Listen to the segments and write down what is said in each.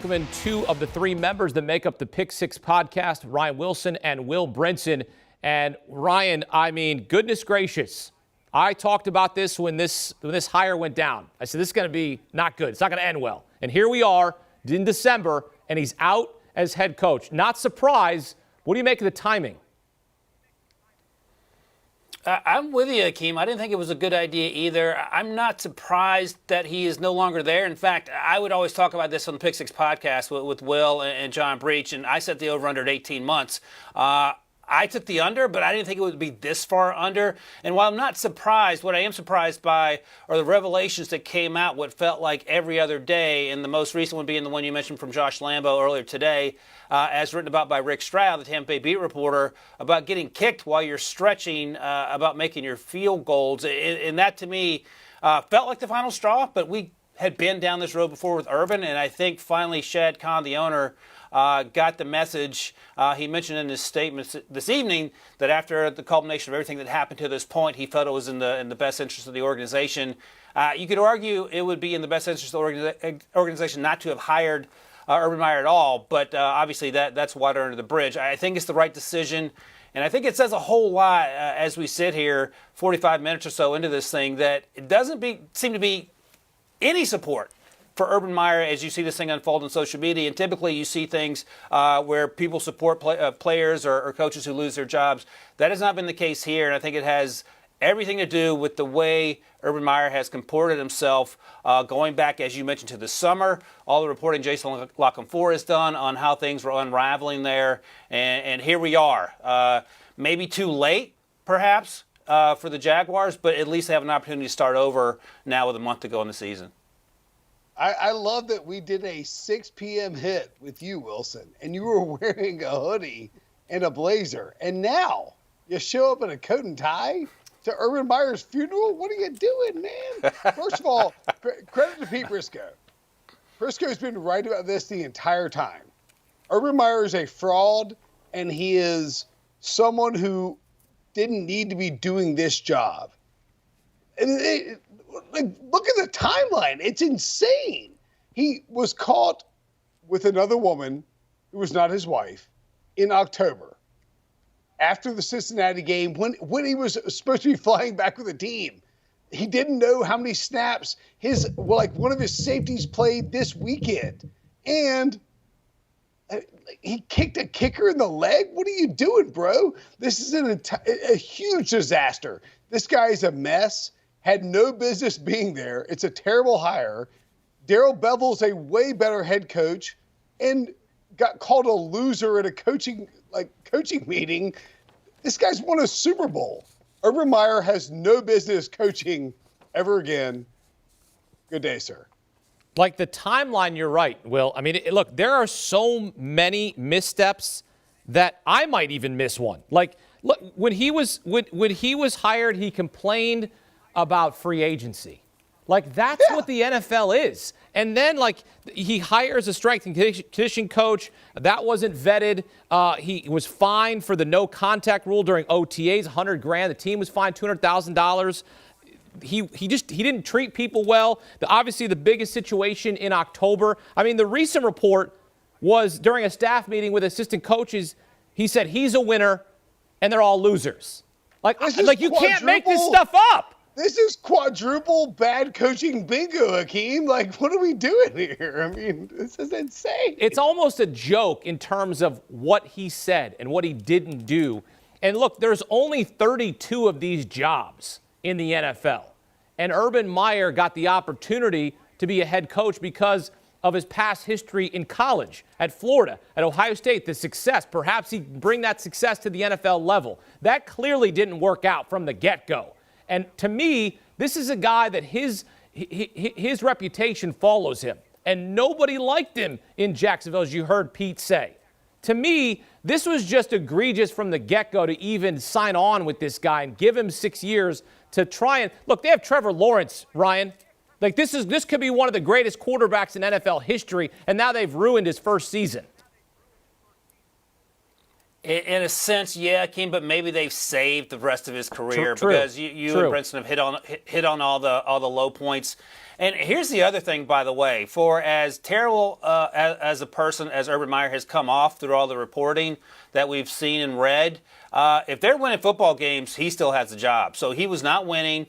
welcoming two of the three members that make up the Pick Six podcast, Ryan Wilson and Will Brinson. And Ryan, I mean, goodness gracious. I talked about this when this hire went down. I said, this is going to be not good. It's not going to end well. And here we are in December, and he's out as head coach. Not surprised. What do you make of the timing? I'm with you, Akeem. I didn't think it was a good idea either. I'm not surprised that he is no longer there. In fact, I would always talk about this on the Pick Six podcast with Will and John Breach, and I set the over-under at 18 months. I took the under, but I didn't think it would be this far under. And while I'm not surprised, what I am surprised by are the revelations that came out what felt like every other day, and the most recent one being the one you mentioned from Josh Lambo earlier today, as written about by Rick Stroud, the Tampa Bay beat reporter, about getting kicked while you're stretching, about making your field goals. And that, to me, felt like the final straw, but we had been down this road before with Urban, and I think finally Shad Khan, the owner, got the message. He mentioned in his statements this evening that after the culmination of everything that happened to this point, he felt it was in the best interest of the organization. You could argue it would be in the best interest of the organization not to have hired Urban Meyer at all, but obviously that's water under the bridge. I think it's the right decision, and I think it says a whole lot as we sit here 45 minutes or so into this thing that it doesn't seem to be any support for Urban Meyer as you see this thing unfold on social media. And typically you see things where people support players or coaches who lose their jobs. That has not been the case here, and I think it has everything to do with the way Urban Meyer has comported himself going back, as you mentioned, to the summer. All the reporting Jason Lockenfor has done on how things were unraveling there. And here we are. Maybe too late, perhaps, for the Jaguars, but at least they have an opportunity to start over now with a month to go in the season. I love that we did a 6 p.m. hit with you, Wilson, and you were wearing a hoodie and a blazer. And now you show up in a coat and tie to Urban Meyer's funeral? What are you doing, man? First of all, credit to Pete Prisco. Prisco's been right about this the entire time. Urban Meyer is a fraud, and he is someone who didn't need to be doing this job. And look at the timeline. It's insane. He was caught with another woman who was not his wife in October after the Cincinnati game when he was supposed to be flying back with the team. He didn't know how many snaps one of his safeties played this weekend. And he kicked a kicker in the leg? What are you doing, bro? This is a huge disaster. This guy is a mess. Had no business being there. It's a terrible hire. Darrell Bevell's a way better head coach and got called a loser at a coaching meeting. This guy's won a Super Bowl. Urban Meyer has no business coaching ever again. Good day, sir. Like the timeline, you're right, Will. I mean, look, there are so many missteps that I might even miss one. Like, look, when he was hired, he complained about free agency. Like, that's what the NFL is. And then, like, he hires a strength and conditioning coach. That wasn't vetted. He was fined for the no contact rule during OTAs, $100,000. The team was fined $200,000. He didn't treat people well. Obviously, the biggest situation in October. I mean, the recent report was during a staff meeting with assistant coaches. He said he's a winner and they're all losers. Like you can't make this stuff up. This is quadruple bad coaching bingo, Akeem. Like, what are we doing here? I mean, this is insane. It's almost a joke in terms of what he said and what he didn't do. And look, there's only 32 of these jobs in the NFL. And Urban Meyer got the opportunity to be a head coach because of his past history in college, at Florida, at Ohio State, the success. Perhaps he'd bring that success to the NFL level. That clearly didn't work out from the get-go. And to me, this is a guy that his reputation follows him. And nobody liked him in Jacksonville, as you heard Pete say. To me, this was just egregious from the get-go to even sign on with this guy and give him 6 years to try and – look, they have Trevor Lawrence, Ryan. Like, this could be one of the greatest quarterbacks in NFL history, and now they've ruined his first season. In a sense, yeah, Keem, but maybe they've saved the rest of his career True. because you and Brinson have hit on all the low points. And here's the other thing, by the way, for as terrible as a person as Urban Meyer has come off through all the reporting that we've seen and read, if they're winning football games, he still has a job. So he was not winning.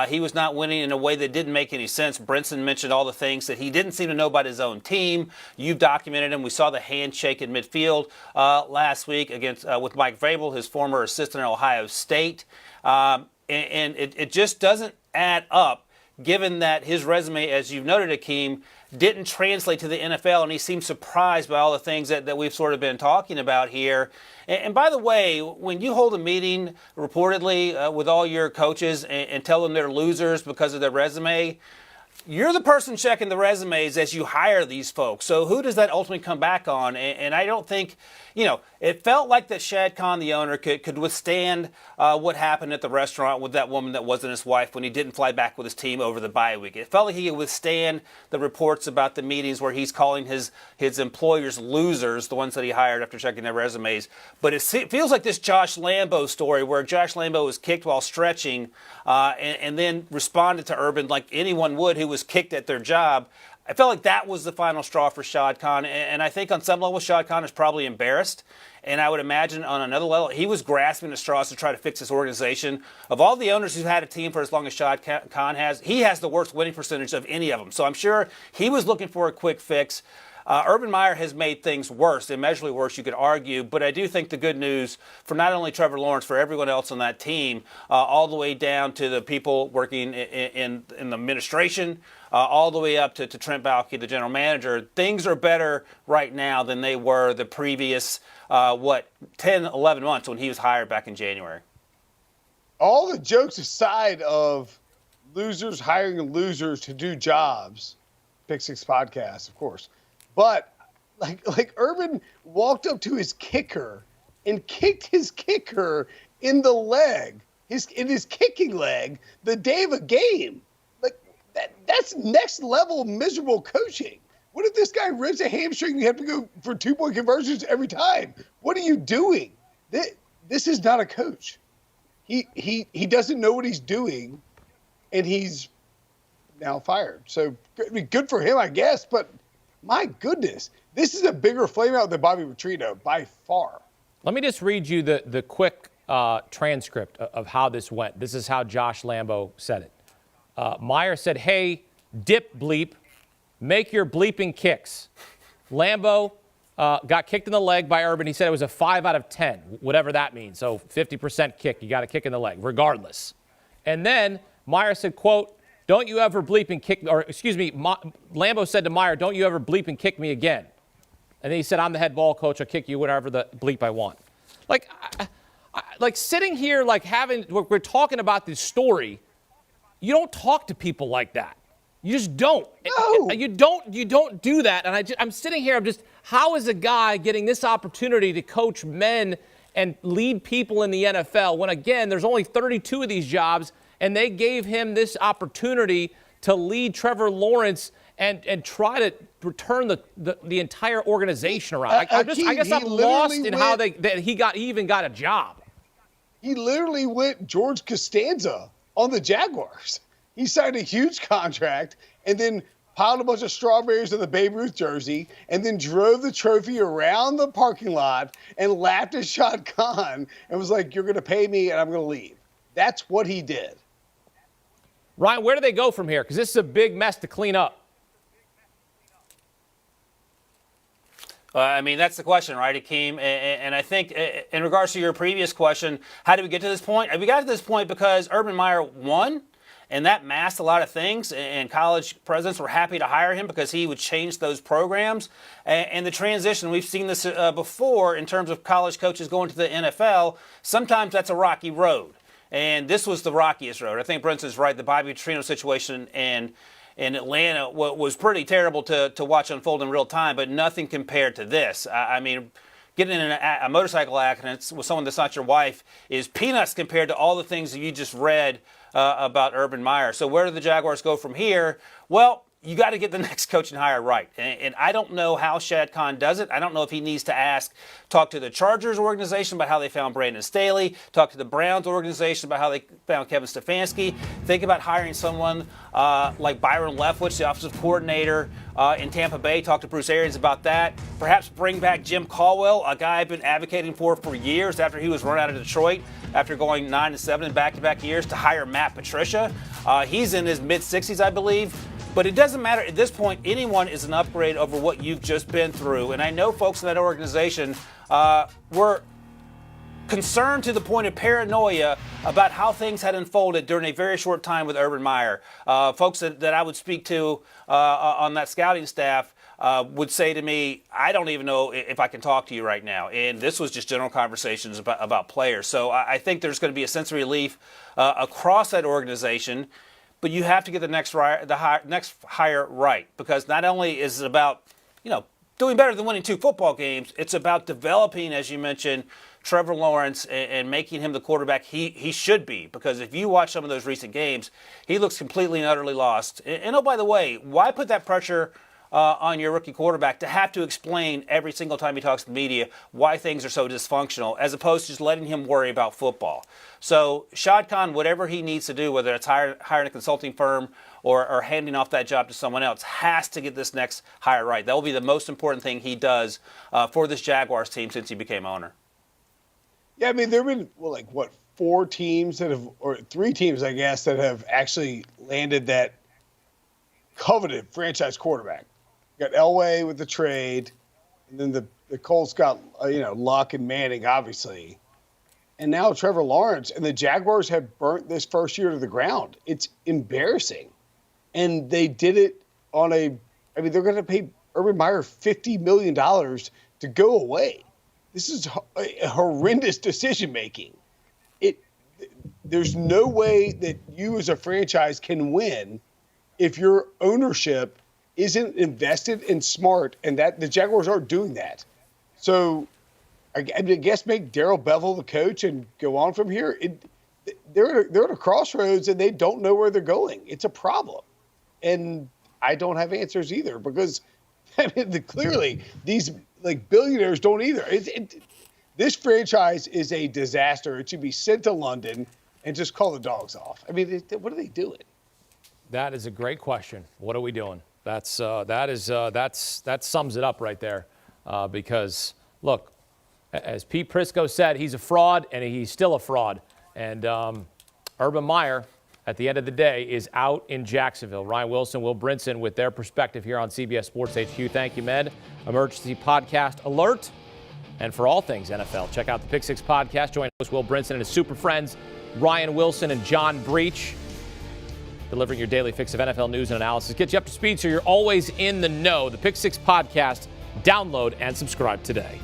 He was not winning in a way that didn't make any sense. Brinson mentioned all the things that he didn't seem to know about his own team. You've documented him. We saw the handshake in midfield last week against with Mike Vrabel, his former assistant at Ohio State. And it just doesn't add up, given that his resume, as you've noted, Akeem, didn't translate to the NFL, and he seemed surprised by all the things that we've sort of been talking about here. And by the way, when you hold a meeting reportedly with all your coaches and tell them they're losers because of their resume, you're the person checking the resumes as you hire these folks. So who does that ultimately come back on? And I don't think, it felt like that Shad Khan, the owner, could withstand what happened at the restaurant with that woman that wasn't his wife when he didn't fly back with his team over the bye week. It felt like he could withstand the reports about the meetings where he's calling his employers losers, the ones that he hired after checking their resumes. But it feels like this Josh Lambo story where Josh Lambo was kicked while stretching and then responded to Urban like anyone would who was kicked at their job. I felt like that was the final straw for Shad Khan, and I think on some level Shad Khan is probably embarrassed, and I would imagine on another level he was grasping at straws to try to fix this organization. Of all the owners who've had a team for as long as Shad Khan has, he has the worst winning percentage of any of them, so I'm sure he was looking for a quick fix. Urban Meyer has made things worse, immeasurably worse, you could argue, but I do think the good news for not only Trevor Lawrence, for everyone else on that team, all the way down to the people working in the administration, all the way up to Trent Baalke, the general manager, things are better right now than they were the previous, 10, 11 months when he was hired back in January. All the jokes aside of losers hiring losers to do jobs, Pick Six podcast, of course. But like Urban walked up to his kicker and kicked his kicker in the leg, in his kicking leg, the day of a game. Like that's next level miserable coaching. What if this guy rips a hamstring and you have to go for 2-point conversions every time? What are you doing? This is not a coach. He doesn't know what he's doing, and he's now fired. So good for him, I guess, but my goodness, this is a bigger flameout than Bobby Petrino by far. Let me just read you the quick transcript of how this went. This is how Josh Lambo said it. Meyer said, "Hey, dip bleep, make your bleeping kicks." Lambo got kicked in the leg by Urban. He said it was a 5 out of 10, whatever that means. So 50% kick, you got a kick in the leg, regardless. And then Meyer said, quote, "Don't you ever bleep and kick," or excuse me, Lambo said to Meyer, "Don't you ever bleep and kick me again." And then he said, "I'm the head ball coach. I'll kick you whatever the bleep I want." Like sitting here, like we're talking about this story. You don't talk to people like that. You just don't. No. You don't do that. And I'm sitting here. How is a guy getting this opportunity to coach men and lead people in the NFL when, again, there's only 32 of these jobs, and they gave him this opportunity to lead Trevor Lawrence and try to return the entire organization around. I guess I'm lost in how he even got a job. He literally went George Costanza on the Jaguars. He signed a huge contract and then piled a bunch of strawberries in the Babe Ruth jersey and then drove the trophy around the parking lot and laughed at Shad Khan and was like, "You're going to pay me and I'm going to leave." That's what he did. Ryan, where do they go from here? Because this is a big mess to clean up. That's the question, right, Akeem? And I think in regards to your previous question, how did we get to this point? We got to this point because Urban Meyer won, and that masked a lot of things, and college presidents were happy to hire him because he would change those programs. And the transition, we've seen this before in terms of college coaches going to the NFL, sometimes that's a rocky road. And this was the rockiest road. I think Brinson's right. The Bobby Petrino situation in Atlanta was pretty terrible to watch unfold in real time, but nothing compared to this. Getting in a motorcycle accident with someone that's not your wife is peanuts compared to all the things that you just read about Urban Meyer. So where do the Jaguars go from here? Well, you got to get the next coaching hire right. And I don't know how Shad Khan does it. I don't know if he needs to talk to the Chargers organization about how they found Brandon Staley, talk to the Browns organization about how they found Kevin Stefanski, think about hiring someone like Byron Leftwich, the offensive coordinator in Tampa Bay, talk to Bruce Arians about that. Perhaps bring back Jim Caldwell, a guy I've been advocating for years after he was run out of Detroit, after going 9-7 in back-to-back years, to hire Matt Patricia. He's in his mid-60s, I believe. But it doesn't matter. At this point, anyone is an upgrade over what you've just been through. And I know folks in that organization were concerned to the point of paranoia about how things had unfolded during a very short time with Urban Meyer. Folks that I would speak to on that scouting staff would say to me, I don't even know if I can talk to you right now. And this was just general conversations about players. So I think there's going to be a sense of relief across that organization. But you have to get the next hire right, because not only is it about, doing better than winning 2 football games, it's about developing, as you mentioned, Trevor Lawrence and making him the quarterback he should be. Because if you watch some of those recent games, he looks completely and utterly lost. And oh, by the way, why put that pressure on your rookie quarterback to have to explain every single time he talks to the media why things are so dysfunctional, as opposed to just letting him worry about football? So Shad Khan, whatever he needs to do, whether it's hiring a consulting firm or handing off that job to someone else, has to get this next hire right. That will be the most important thing he does for this Jaguars team since he became owner. Yeah, I mean, there have been, 4 teams that have, or 3 teams, I guess, that have actually landed that coveted franchise quarterback. You got Elway with the trade, and then the Colts got, Luck and Manning, obviously. And now Trevor Lawrence, and the Jaguars have burnt this first year to the ground. It's embarrassing. And they did it they're going to pay Urban Meyer $50 million to go away. This is a horrendous decision-making. There's no way that you as a franchise can win if your ownership isn't invested and smart, and that the Jaguars aren't doing that. So I guess make Darrell Bevell the coach and go on from here. They're at a crossroads, and they don't know where they're going. It's a problem. And I don't have answers either, because clearly these billionaires don't either. This franchise is a disaster. It should be sent to London and just call the dogs off. I mean, what are they doing? That is a great question. What are we doing? That sums it up right there. Because look, as Pete Prisco said, he's a fraud, and he's still a fraud. And Urban Meyer, at the end of the day, is out in Jacksonville. Ryan Wilson, Will Brinson with their perspective here on CBS Sports HQ. Thank you, Med. Emergency podcast alert. And for all things NFL, check out the Pick 6 podcast. Join host Will Brinson and his super friends, Ryan Wilson and John Breach, delivering your daily fix of NFL news and analysis. Get you up to speed so you're always in the know. The Pick 6 podcast. Download and subscribe today.